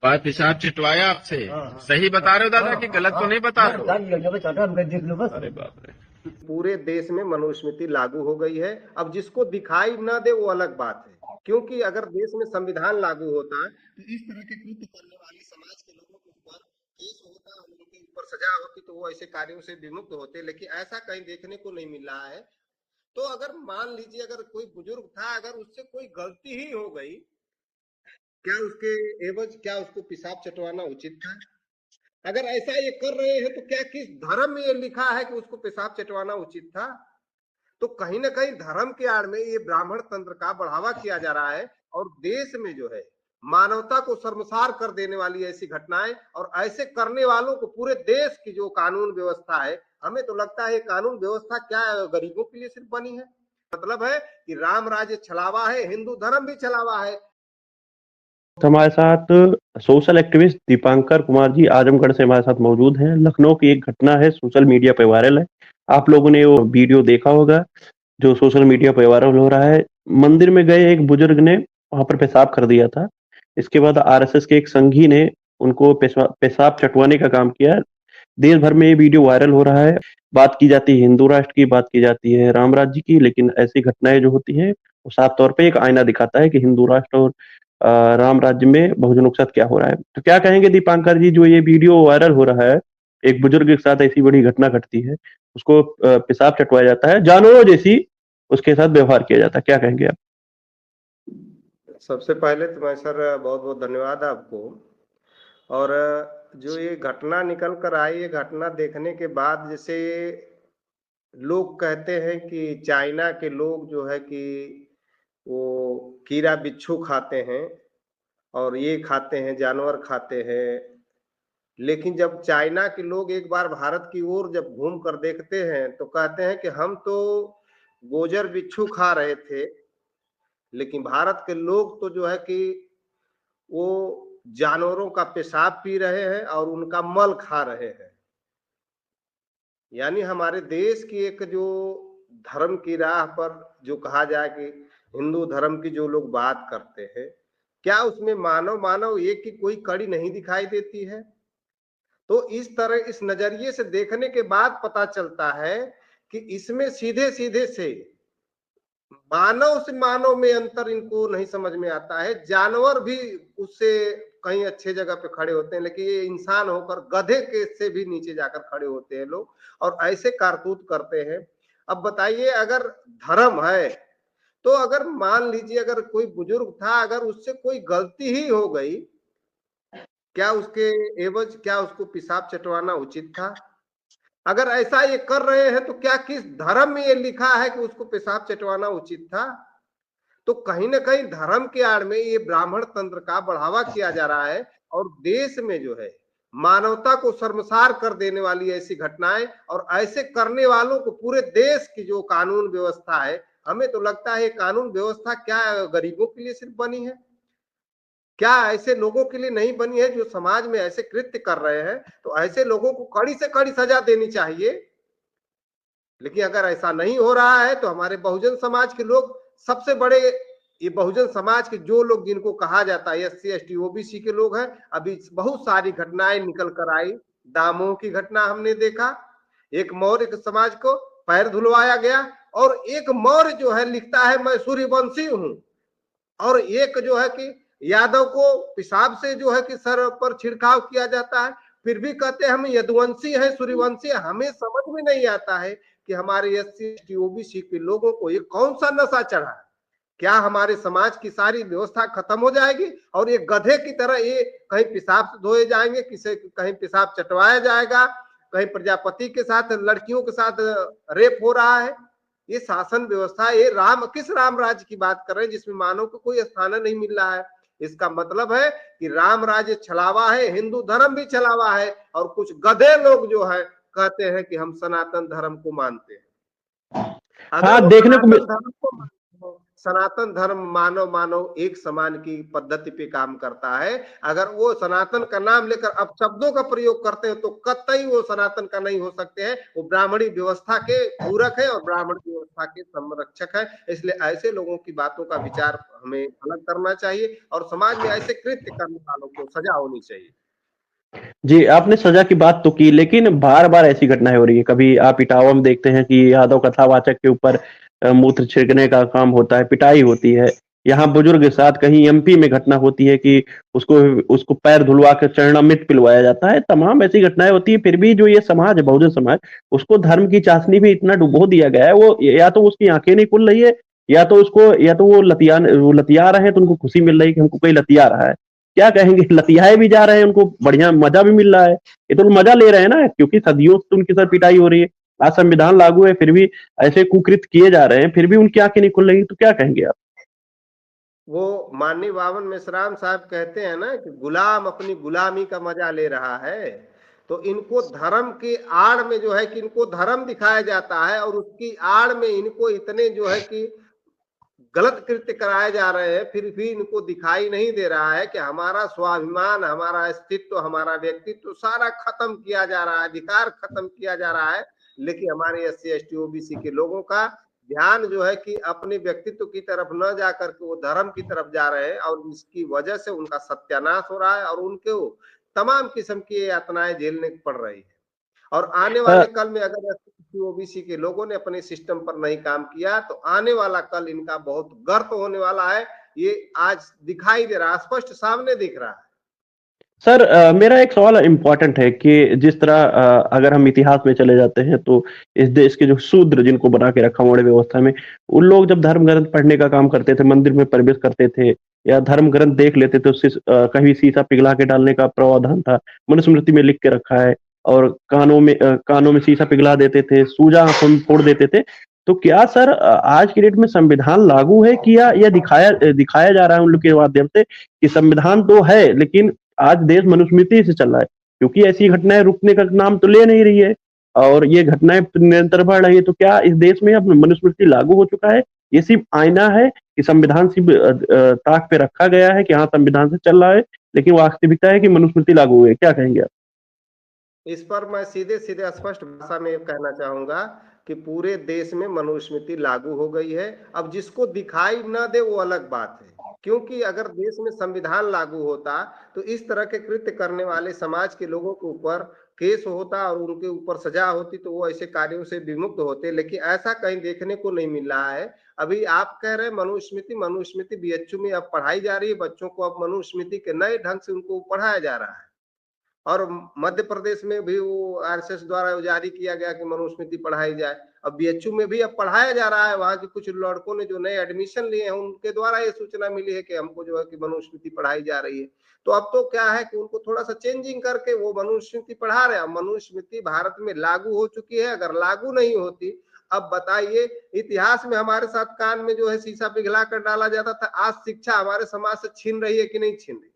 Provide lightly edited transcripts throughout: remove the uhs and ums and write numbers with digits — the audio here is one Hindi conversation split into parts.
बात पेशाब चिटवाया आपसे? हाँ। सही बता रहे हो दादा कि गलत तो नहीं बता रहे हो? देख लो बस। अरे बाप रे। पूरे देश में मनुस्मृति लागू हो गई है। अब जिसको दिखाई न दे वो अलग बात है, क्योंकि अगर देश में संविधान लागू होता तो इस तरह के कृत्य करने वाली समाज के लोगों के ऊपर केस होता, उनके ऊपर सजा होती तो वो ऐसे कार्यों से विमुक्त होते, लेकिन ऐसा कहीं देखने को नहीं मिल रहा है। तो अगर मान लीजिए अगर कोई बुजुर्ग था, अगर उससे कोई गलती ही हो गई, क्या उसके एवज क्या उसको पेशाब चटवाना उचित था? अगर ऐसा ये कर रहे हैं तो क्या किस धर्म में ये लिखा है कि उसको पेशाब चटवाना उचित था? तो कहीं ना कहीं धर्म के आड़ में ये ब्राह्मण तंत्र का बढ़ावा किया जा रहा है, और देश में जो है मानवता को शर्मसार कर देने वाली ऐसी घटनाएं, और ऐसे करने वालों को पूरे देश की जो कानून व्यवस्था है, हमें तो लगता है ये कानून व्यवस्था क्या गरीबों के लिए सिर्फ बनी है? मतलब है कि राम राज्य छलावा है, हिंदू धर्म भी छलावा है। हमारे साथ सोशल एक्टिविस्ट दीपांकर कुमार जी आजमगढ़ से हमारे साथ मौजूद हैं। लखनऊ की एक घटना है, सोशल मीडिया पे वायरल है। आप लोगों ने वो वीडियो देखा होगा जो सोशल मीडिया पे वायरल हो रहा है। मंदिर में गए एक बुजुर्ग ने वहां पर पेशाब कर दिया था। इसके बाद आरएसएस के एक संघी ने उनको पेशाब चटवाने का काम किया। देश भर में ये वीडियो वायरल हो रहा है। बात की जाती है हिंदू राष्ट्र की, बात की जाती है राम राज्य की, लेकिन ऐसी घटनाएं जो होती हैं वो साफ तौर पे एक आईना दिखाता है कि हिंदू राष्ट्र और राम राज्य में बहुजनों के साथ क्या हो रहा है। तो क्या कहेंगे दीपांकर जी, जो ये वीडियो वायरल हो रहा है, एक बुजुर्ग के साथ ऐसी बड़ी घटना घटती है, उसको पेशाब चटवाया जाता है, जानवरों जैसी उसके साथ व्यवहार किया जाता है, क्या कहेंगे आप? सबसे पहले तो मैं सर बहुत बहुत धन्यवाद आपको। और जो ये घटना निकल कर आई, ये घटना देखने के बाद जैसे लोग कहते हैं कि चाइना के लोग जो है कि वो कीड़ा बिच्छू खाते हैं और ये खाते हैं, जानवर खाते हैं। लेकिन जब चाइना के लोग एक बार भारत की ओर जब घूम कर देखते हैं तो कहते हैं कि हम तो गोजर बिच्छू खा रहे थे, लेकिन भारत के लोग तो जो है कि वो जानवरों का पेशाब पी रहे हैं और उनका मल खा रहे हैं। यानी हमारे देश की एक जो धर्म की राह पर जो कहा जाए कि हिंदू धर्म की जो लोग बात करते हैं, क्या उसमें मानव मानव एक की कोई कड़ी नहीं दिखाई देती है? तो इस तरह इस नजरिए से देखने के बाद पता चलता है कि इसमें सीधे सीधे से मानव से मानव में अंतर इनको नहीं समझ में आता है। जानवर भी उससे कहीं अच्छे जगह पे खड़े होते हैं, लेकिन ये इंसान होकर गधे के से भी नीचे जाकर खड़े होते हैं लोग, और ऐसे कारतूत करते हैं। अब बताइए, अगर धर्म है तो अगर मान लीजिए अगर कोई बुजुर्ग था, अगर उससे कोई गलती ही हो गई, क्या उसके एवज क्या उसको पेशाब चटवाना उचित था? अगर ऐसा ये कर रहे हैं तो क्या किस धर्म में ये लिखा है कि उसको पेशाब चटवाना उचित था? तो कहीं ना कहीं धर्म के आड़ में ये ब्राह्मण तंत्र का बढ़ावा किया जा रहा है, और देश में जो है मानवता को शर्मसार कर देने वाली ऐसी घटनाएं, और ऐसे करने वालों को पूरे देश की जो कानून व्यवस्था है, हमें तो लगता है कानून व्यवस्था क्या गरीबों के लिए सिर्फ बनी है? क्या ऐसे लोगों के लिए नहीं बनी है जो समाज में ऐसे कृत्य कर रहे हैं? तो ऐसे लोगों को कड़ी से कड़ी सजा देनी चाहिए। लेकिन अगर ऐसा नहीं हो रहा है तो हमारे बहुजन समाज के लोग सबसे बड़े, ये बहुजन समाज के जो लोग जिनको कहा जाता है एससी एसटी ओबीसी के लोग हैं, अभी बहुत सारी घटनाएं निकल कर आई। दामोह की घटना हमने देखा, एक मौर्य समाज को पैर धुलवाया गया, और एक मौर्य जो है लिखता है मैं सूर्यवंशी हूं, और एक जो है कि यादव को पेशाब से जो है कि सर पर छिड़काव किया जाता है, फिर भी कहते हैं हम यदुवंशी हैं, सूर्यवंशी। हमें समझ में नहीं आता है कि हमारे एससी एसटी ओबीसी के लोगों को ये कौन सा नशा चढ़ा है? क्या हमारे समाज की सारी व्यवस्था खत्म हो जाएगी और ये गधे की तरह ये कहीं पेशाब से धोए जाएंगे, किसे कहीं पेशाब चटवाया जाएगा, कहीं प्रजापति के साथ लड़कियों के साथ रेप हो रहा है? ये शासन व्यवस्था, ये किस राम राज्य की बात कर रहे हैं जिसमें मानव को कोई स्थान नहीं मिल रहा है? इसका मतलब है कि राम राज्य छलावा है, हिंदू धर्म भी छलावा है, और कुछ गधे लोग जो है कहते हैं कि हम सनातन धर्म को मानते हैं। अगर हाँ, वो देखने को सनातन धर्म को सनातन धर्म मानव मानव एक समान की पद्धति पे काम करता है। अगर वो सनातन का नाम लेकर अपशब्दों का प्रयोग करते हैं तो कतई वो सनातन का नहीं हो सकते हैं। वो ब्राह्मणी व्यवस्था के पूरक है और ब्राह्मण व्यवस्था के संरक्षक है। इसलिए ऐसे लोगों की बातों का विचार हमें अलग करना चाहिए और समाज में ऐसे कृत्य करने वालों को सजा होनी चाहिए। जी, आपने सजा की बात तो की, लेकिन बार-बार ऐसी घटनाएँ हो रही हैं। कभी आप इटावा में देखते हैं कि यादव कथावाचक के ऊपर मूत्र छिड़कने का काम होता है, पिटाई होती है। यहाँ बुजुर्ग के साथ कहीं एमपी में घटना होती है कि उसको उसको पैर धुलवा के चरणामृत पिलवाया जाता है। तमाम ऐसी घटनाएँ होती हैं, फिर भी जो ये समाज है, बहुजन समाज, उसको धर्म की चाशनी में इतना डुबो दिया गया है, वो या तो उसकी आँखें नहीं खुल रही है, या तो वो लतिया रहे हैं, तो उनको खुशी मिल रही है कि हमको कोई लतिया रहा है। क्या कहेंगे? लतियाए भी जा रहे हैं, उनको बढ़िया मजा भी मिल रहा है। ये तो मजा ले रहे हैं ना, क्योंकि सदियों से उनके साथ पिटाई हो रही है। आज संविधान लागू है, फिर भी ऐसे कुकृत्य किए जा रहे हैं, फिर भी उनकी आंखें नहीं खुल रही, तो क्या कहेंगे आप? वो माननीय बावन मेश्राम साहब कहते हैं ना कि गुलाम अपनी गुलामी का मजा ले रहा है। तो इनको धर्म की आड़ में जो है कि इनको धर्म दिखाया जाता है और उसकी आड़ में इनको इतने जो है कि गलत कृत्य कराए जा रहे हैं, फिर भी इनको दिखाई नहीं दे रहा है कि हमारा स्वाभिमान, हमारा अस्तित्व, हमारा व्यक्तित्व सारा खत्म किया जा रहा है, अधिकार खत्म किया जा रहा है। लेकिन हमारे एससी एसटी ओबीसी के लोगों का ध्यान जो है कि अपने व्यक्तित्व की तरफ न जाकर के वो धर्म की तरफ जा रहे हैं और इसकी वजह से उनका सत्यानाश हो रहा है और उनको तमाम किस्म की यातनाएं झेलने पड़ रही है। और आने अ, वाले कल में अगर ओबीसी के लोगों ने अपने सिस्टम पर नहीं काम किया तो आने वाला कल इनका बहुत गर्त होने वाला है। ये आज दिखाई दे रहा है, स्पष्ट सामने दिख रहा है। सर, मेरा एक सवाल इम्पोर्टेंट है कि जिस तरह अगर हम इतिहास में चले जाते हैं, तो इस देश के जो शूद्र जिनको बना के रखा वर्ण व्यवस्था में, उन लोग जब धर्म ग्रंथ पढ़ने का काम करते थे, मंदिर में प्रवेश करते थे या धर्म ग्रंथ देख लेते थे, उससे कहीं शीशा पिघला के डालने का प्रावधान था। मनुस्मृति में लिख के रखा है, और कानों में शीशा पिघला देते थे, सूजा आँखों में फोड़ देते थे। तो क्या सर, आज की डेट में संविधान लागू है कि या दिखाया जा रहा है उन लोग के माध्यम से कि संविधान तो है, लेकिन आज देश मनुस्मृति से चल रहा है? क्योंकि ऐसी घटनाएं रुकने का नाम तो ले नहीं रही है, और ये घटनाएं निरंतर बढ़ रही है। तो क्या इस देश में अब मनुस्मृति लागू हो चुका है? ये सिर्फ आईना है कि संविधान सिर्फ ताक पे रखा गया है कि हाँ संविधान से चल रहा है, लेकिन वास्तविकता है कि मनुस्मृति लागू हुई है? क्या कहेंगे आप? इस पर मैं सीधे सीधे स्पष्ट भाषा में कहना चाहूंगा कि पूरे देश में मनुस्मृति लागू हो गई है। अब जिसको दिखाई न दे वो अलग बात है, क्योंकि अगर देश में संविधान लागू होता तो इस तरह के कृत्य करने वाले समाज के लोगों के ऊपर केस होता और उनके ऊपर सजा होती तो वो ऐसे कार्यों से विमुक्त होते। लेकिन ऐसा कहीं देखने को नहीं मिल रहा है। अभी आप कह रहे हैं मनुस्मृति बीएचयू में अब पढ़ाई जा रही है, बच्चों को अब मनुस्मृति के नए ढंग से उनको पढ़ाया जा रहा है। और मध्य प्रदेश में भी वो आरएसएस द्वारा जारी किया गया कि मनुस्मृति पढ़ाई जाए। अब बीएचयू में भी अब पढ़ाया जा रहा है। वहां के कुछ लड़कों ने जो नए एडमिशन लिए हैं उनके द्वारा ये सूचना मिली है कि हमको जो है कि मनुस्मृति पढ़ाई जा रही है। तो अब तो क्या है कि उनको थोड़ा सा चेंजिंग करके वो मनुस्मृति पढ़ा रहे हैं। मनुस्मृति भारत में लागू हो चुकी है। अगर लागू नहीं होती, अब बताइए, इतिहास में हमारे साथ कान में जो है शीशा पिघला कर डाला जाता था, आज शिक्षा हमारे समाज से छीन रही है कि नहीं छीन रही?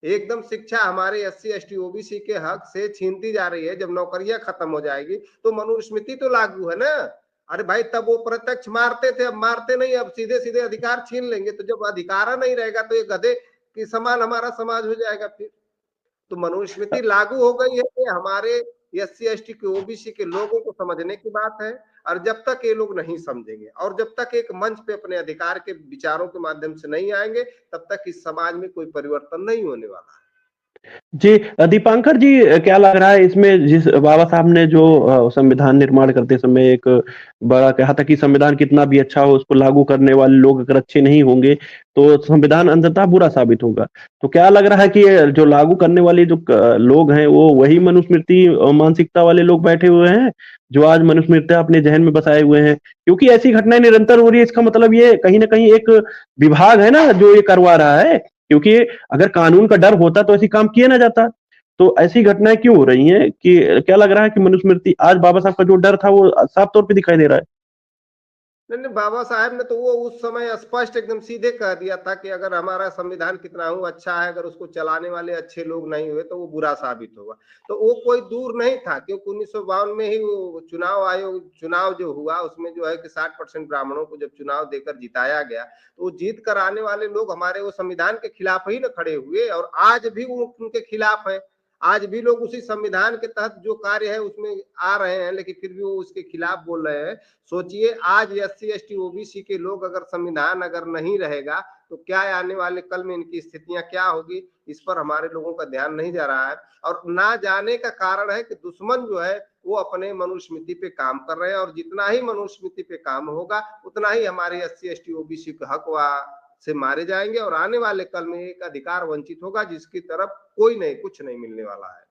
एकदम शिक्षा हमारे एससी एसटी ओबीसी के हक से छीनती जा रही है। जब नौकरियां खत्म हो जाएगी तो मनुस्मृति तो लागू है ना। अरे भाई, तब वो प्रत्यक्ष मारते थे, अब मारते नहीं, अब सीधे सीधे अधिकार छीन लेंगे। तो जब अधिकार नहीं रहेगा तो ये गधे के समान हमारा समाज हो जाएगा फिर। तो मनुस्मृति लागू हो गई है, ये हमारे एससी एसटी के ओबीसी के लोगों को समझने की बात है। और जब तक ये लोग नहीं समझेंगे और जब तक एक मंच पे अपने अधिकार के विचारों के माध्यम से नहीं आएंगे, तब तक इस समाज में कोई परिवर्तन नहीं होने वाला है। जी, दीपांकर जी, क्या लग रहा है इसमें, जिस बाबा साहब ने जो संविधान निर्माण करते समय एक बड़ा कहा था कि संविधान कितना भी अच्छा हो, उसको लागू करने वाले लोग अगर अच्छे नहीं होंगे तो संविधान अंततः बुरा साबित होगा। तो क्या लग रहा है कि ये जो लागू करने वाले जो लोग हैं, वो वही मनुस्मृति मानसिकता वाले लोग बैठे हुए हैं, जो आज मनुस्मृति अपने जहन में बसाए हुए हैं? क्योंकि ऐसी घटनाएं निरंतर हो रही है, इसका मतलब ये कहीं ना कहीं एक विभाग है ना जो ये करवा रहा है। क्योंकि अगर कानून का डर होता तो ऐसी काम किया ना जाता। तो ऐसी घटनाएं क्यों हो रही हैं कि क्या लग रहा है कि मनुस्मृति आज बाबा साहब का जो डर था वो साफ तौर पे दिखाई दे रहा है? नहीं नहीं, बाबा साहब ने तो वो उस समय स्पष्ट एकदम सीधे कह दिया था कि अगर हमारा संविधान कितना हो अच्छा है, अगर उसको चलाने वाले अच्छे लोग नहीं हुए तो वो बुरा साबित होगा। तो वो कोई दूर नहीं था, क्योंकि 1952 में ही वो चुनाव आयोग चुनाव जो हुआ उसमें जो है कि 60% ब्राह्मणों को जब चुनाव देकर जिताया गया, तो वो जीत कर आने वाले लोग हमारे वो संविधान के खिलाफ ही न खड़े हुए, और आज भी वो उनके खिलाफ है। आज भी लोग उसी संविधान के तहत जो कार्य है उसमें आ रहे हैं, लेकिन फिर भी वो उसके खिलाफ बोल रहे हैं। सोचिए, आज SC ST OBC के लोग अगर संविधान अगर नहीं रहेगा तो क्या आने वाले कल में इनकी स्थितियां क्या होगी, इस पर हमारे लोगों का ध्यान नहीं जा रहा है। और ना जाने का कारण है कि दुश्मन जो है वो अपने मनुस्मृति पे काम कर रहे हैं, और जितना ही मनुस्मृति पे काम होगा उतना ही हमारे SC ST OBC के हक से मारे जाएंगे, और आने वाले कल में एक अधिकार वंचित होगा जिसकी तरफ कोई नहीं, कुछ नहीं मिलने वाला है।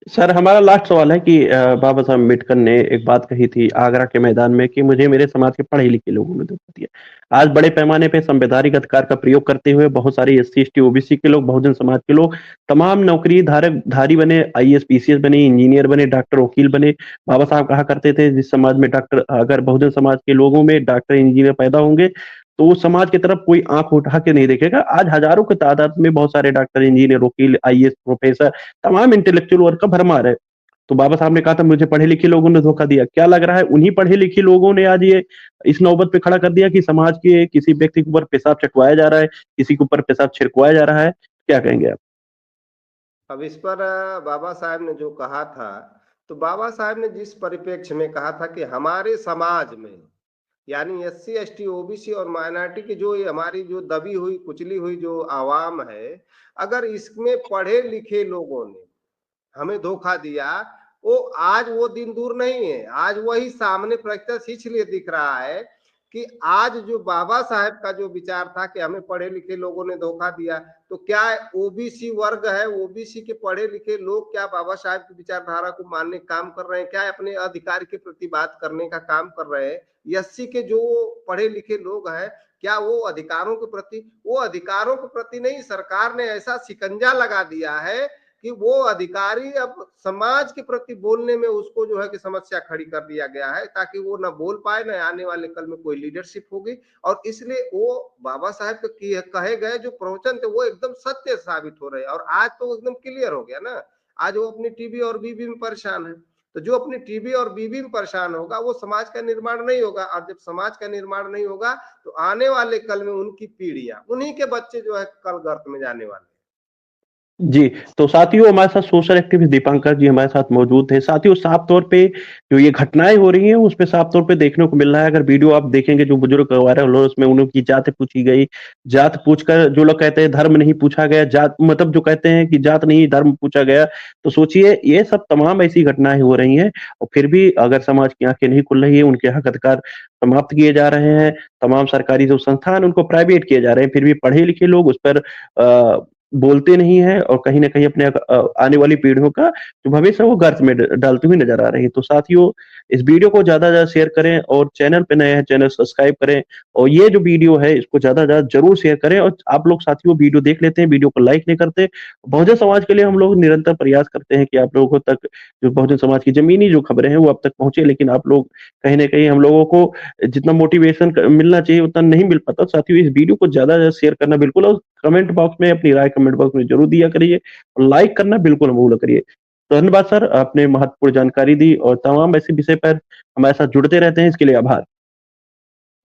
सर हमारा लास्ट सवाल है कि बाबा साहब अम्बेडकर ने एक बात कही थी आगरा के मैदान में कि मुझे मेरे समाज के पढ़े लिखे लोगों ने धोखा दिया। आज बड़े पैमाने पे संवैधानिक अधिकार का प्रयोग करते हुए बहुत सारे SC ST OBC के लोग, बहुजन समाज के लोग तमाम नौकरी धारी बने, IAS PCS बने, इंजीनियर बने, डॉक्टर वकील बने। बाबा साहब कहा करते थे जिस समाज में डॉक्टर, अगर बहुजन समाज के लोगों में डॉक्टर इंजीनियर पैदा होंगे तो उस समाज की तरफ कोई आंख उठा के नहीं देखेगा। आज हजारों की तादाद में बहुत सारे डॉक्टर, इंजीनियर, वकील, IAS प्रोफेसर, तमाम इंटेलेक्चुअल वर्ग का भरमार है। तो बाबा साहब ने कहा था मुझे पढ़े लिखे लोगों ने धोखा दिया। क्या लग रहा है उन्हीं पढ़े लिखे लोगों ने आज ये इस नौबत पे खड़ा कर दिया कि समाज के किसी व्यक्ति के ऊपर पेशाब चटवाया जा रहा है, किसी के ऊपर पेशाब छिड़कवाया जा रहा है? क्या कहेंगे आप? अब इस पर बाबा साहब ने जो कहा था, तो बाबा साहब ने जिस परिप्रेक्ष्य में कहा था कि हमारे समाज में, यानी SC ST OBC और माइनॉरिटी की जो ये हमारी जो दबी हुई कुचली हुई जो आवाम है, अगर इसमें पढ़े लिखे लोगों ने हमें धोखा दिया, वो आज वो दिन दूर नहीं है। आज वही सामने प्रत्यक्ष इसलिए दिख रहा है कि आज जो बाबा साहब का जो विचार था कि हमें पढ़े लिखे लोगों ने धोखा दिया, तो क्या OBC वर्ग है, OBC के पढ़े लिखे लोग क्या बाबा साहब की विचारधारा को मानने का काम कर रहे हैं? क्या अपने अधिकार के प्रति बात करने का काम कर रहे हैं? SC के जो पढ़े लिखे लोग हैं, क्या वो अधिकारों के प्रति, वो अधिकारों के प्रति नहीं, सरकार ने ऐसा शिकंजा लगा दिया है कि वो अधिकारी अब समाज के प्रति बोलने में उसको जो है कि समस्या खड़ी कर दिया गया है, ताकि वो ना बोल पाए, ना आने वाले कल में कोई लीडरशिप होगी। और इसलिए वो बाबा साहब के कहे गए जो प्रवचन थे वो एकदम सत्य साबित हो रहे हैं, और आज तो एकदम क्लियर हो गया ना। आज वो अपनी टीबी और बीबी में परेशान है, तो जो अपनी टीबी और बीबी में परेशान होगा वो समाज का निर्माण नहीं होगा, और जब समाज का निर्माण नहीं होगा तो आने वाले कल में उनकी पीढ़ियां, उन्हीं के बच्चे जो है कल गर्त में जाने वाले। जी, तो साथियों हमारे साथ सोशल एक्टिविस्ट दीपांकर जी हमारे साथ मौजूद हैं। साथियों साफ तौर पे जो ये घटनाएँ हो रही हैं उसपे साफ तौर पे देखने को मिल रहा है। अगर वीडियो आप देखेंगे जो बुजुर्ग वायरल हो उसमें उनकी जात पूछी गई। जात पूछकर जो लोग कहते हैं धर्म नहीं पूछा गया, जात मतलब जो कहते हैं कि जात नहीं धर्म पूछा गया। तो सोचिए ये सब तमाम ऐसी घटनाएँ हो रही हैं और फिर भी अगर समाज की आँखें नहीं खुल रही है, उनके हक अधिकार समाप्त किए जा रहे हैं, तमाम सरकारी जो संस्थान उनको प्राइवेट किए जा रहे हैं, फिर भी पढ़े लिखे लोग उस पर बोलते नहीं है और कहीं न कहीं अपने आने वाली पीढ़ियों का जो भविष्य है वो गर्त में डालती हुई नज़र आ रही है। तो साथियों इस वीडियो को ज़्यादा से ज़्यादा शेयर करें और चैनल पे नए हैं चैनल सब्सक्राइब करें और ये जो वीडियो है इसको ज़्यादा से ज़्यादा ज़रूर शेयर करें। और आप लोग साथियों वीडियो देख लेते हैं, वीडियो को लाइक नहीं करते। बहुजन समाज के लिए हम लोग निरंतर प्रयास करते हैं कि आप लोगों तक जो बहुजन समाज की ज़मीनी जो खबरें हैं वो आप तक पहुँचे, लेकिन आप लोग कहीं न कहीं हम लोगों को जितना मोटिवेशन मिलना चाहिए उतना नहीं मिल पाता। साथियों इस वीडियो को ज़्यादा से ज़्यादा शेयर करना बिल्कुल और कमेंट बॉक्स में अपनी राय कमेंट बॉक्स में ज़रूर दिया करिए और लाइक करना बिल्कुल ना भूला करिए। धन्यवाद सर, आपने महत्वपूर्ण जानकारी दी और तमाम ऐसे विषय पर हमारे साथ जुड़ते रहते हैं, इसके लिए आभार।